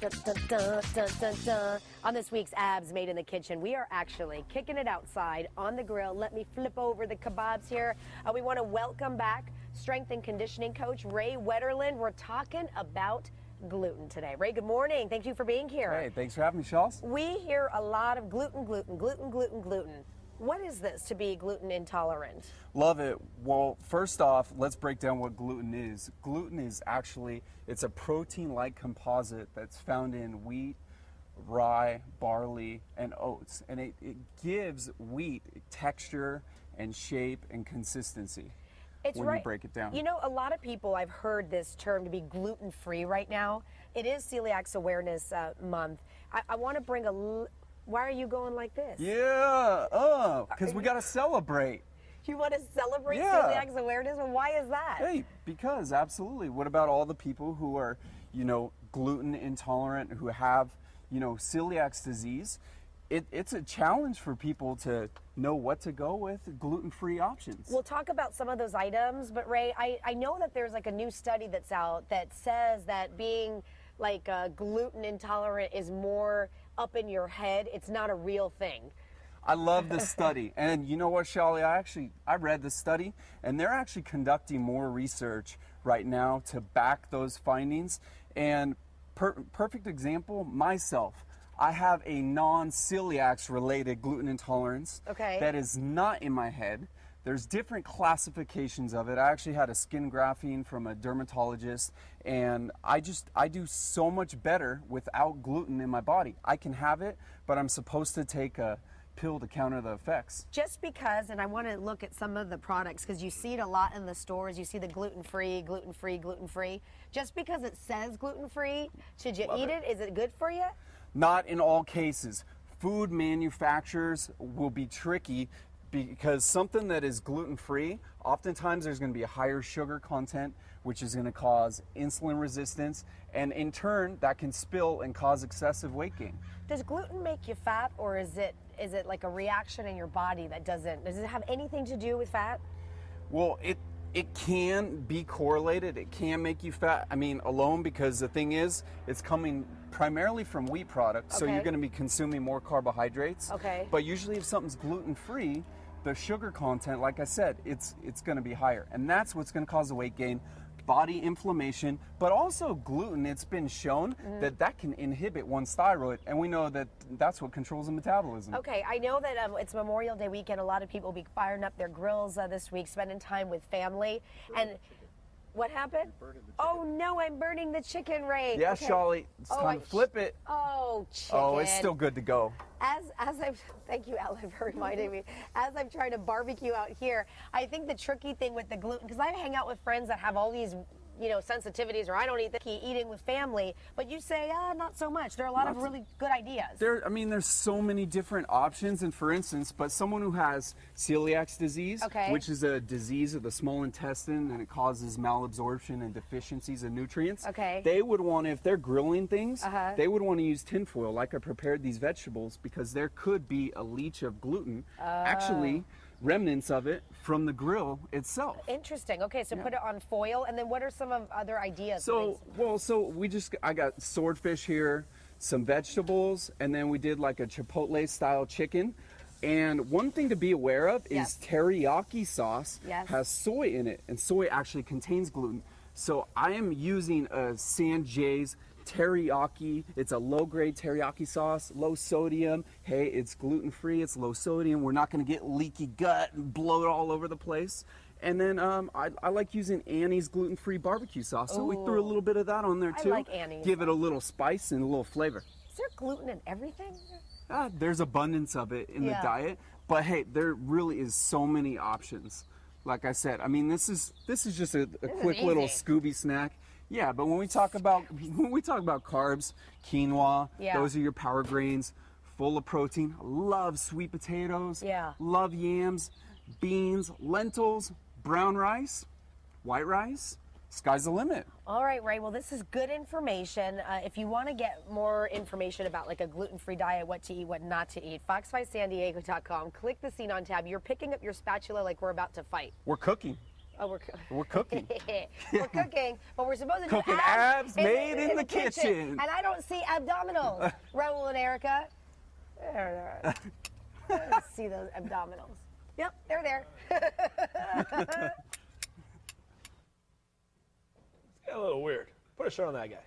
Dun, dun, dun, dun, dun, dun. On this week's Abs Made in the Kitchen, we are actually kicking it outside on the grill. Let me flip over the kebabs here. We want to welcome back strength and conditioning coach Ray Wetterlund. We're talking about gluten today. Ray, good morning. Thank you for being here. Hey, thanks for having me, Charles. We hear a lot of gluten. What is this to be gluten intolerant? Love it. Well, first off, let's break down what gluten is. Gluten is actually, it's a protein-like composite that's found in wheat, rye, barley, and oats. And it gives wheat texture and shape and consistency. It's when right. You break it down. You know, a lot of people, I've heard this term to be gluten-free right now. It is Celiac Awareness Month. I want to bring why are you going like this? Yeah, because we got to celebrate. You want to celibrate Celiac Awareness? Well, why is that? Hey, because absolutely. What about all the people who are, gluten intolerant, who have, celiac disease? It's a challenge for people to know what to go with, gluten-free options. We'll talk about some of those items, but Ray, I know that there's like a new study that's out that says that being like gluten intolerant is more up in your head. It's not a real thing. I love this study. And you know what, Shelly? I read this study, and they're actually conducting more research right now to back those findings. And perfect example, myself. I have a non-celiac related gluten intolerance that is not in my head. There's different classifications of it. I actually had a skin grafting from a dermatologist, and I do so much better without gluten in my body. I can have it, but I'm supposed to take a pill to counter the effects. Just because, and I want to look at some of the products because you see it a lot in the stores. You see the gluten-free, gluten-free, gluten-free. Just because it says gluten-free, should you eat it? Is it good for you? Not in all cases. Food manufacturers will be tricky because something that is gluten-free, oftentimes there's going to be a higher sugar content, which is going to cause insulin resistance, and in turn, that can spill and cause excessive weight gain. Does gluten make you fat, or is it like a reaction in your body that does it have anything to do with fat? Well, it can be correlated. It can make you fat, alone, because the thing is, it's coming primarily from wheat products, so you're going to be consuming more carbohydrates. But usually if something's gluten-free, the sugar content, like I said, it's going to be higher. And that's what's going to cause the weight gain, body inflammation, but also gluten. It's been shown that can inhibit one's thyroid, and we know that that's what controls the metabolism. Okay, I know that it's Memorial Day weekend. A lot of people will be firing up their grills this week, spending time with family. And what happened? Oh no, I'm burning the chicken, Ray. Yeah, Charlie, it's time to flip it. Oh, chicken. Oh, it's still good to go. Thank you, Ellen, for reminding me. As I'm trying to barbecue out here, I think the tricky thing with the gluten, because I hang out with friends that have all these sensitivities, or I don't eat eating with family, but you say, not so much. There are a lot of really good ideas. There's so many different options, and for instance, but someone who has celiac disease, which is a disease of the small intestine, and it causes malabsorption and deficiencies of nutrients, they would want to, if they're grilling things, they would want to use tinfoil, like I prepared these vegetables, because there could be a leach of gluten, actually remnants of it from the grill itself. Interesting. Okay, so put it on foil, and then what are some of other ideas? I got swordfish here, some vegetables, and then we did like a chipotle style chicken. And one thing to be aware of is teriyaki sauce has soy in it, and soy actually contains gluten. So I am using a San Jay's teriyaki. It's a low-grade teriyaki sauce, low sodium. Hey, it's gluten-free, it's low sodium. We're not going to get leaky gut and bloat all over the place. And then I like using Annie's gluten-free barbecue sauce. So we threw a little bit of that on there too. I like Annie's. Give it a little spice and a little flavor. Is there gluten in everything? There's abundance of it in the diet, but hey, there really is so many options. Like I said, this is just a quick little Scooby snack. Yeah, but when we talk about carbs, quinoa, those are your power grains, full of protein. Love sweet potatoes. Love yams, beans, lentils, brown rice, white rice. Sky's the limit. All right, Ray. Well, this is good information. If you want to get more information about like a gluten-free diet, what to eat, what not to eat, fox5sandiego.com. Click the Scene On tab. You're picking up your spatula like we're about to fight. We're cooking. Oh, We're cooking. We're cooking, but we're supposed to do Cooking abs made in the kitchen. And I don't see abdominals. Raul and Erica. I don't see those abdominals. Yep, they're there. It's a little weird. Put a shirt on that guy.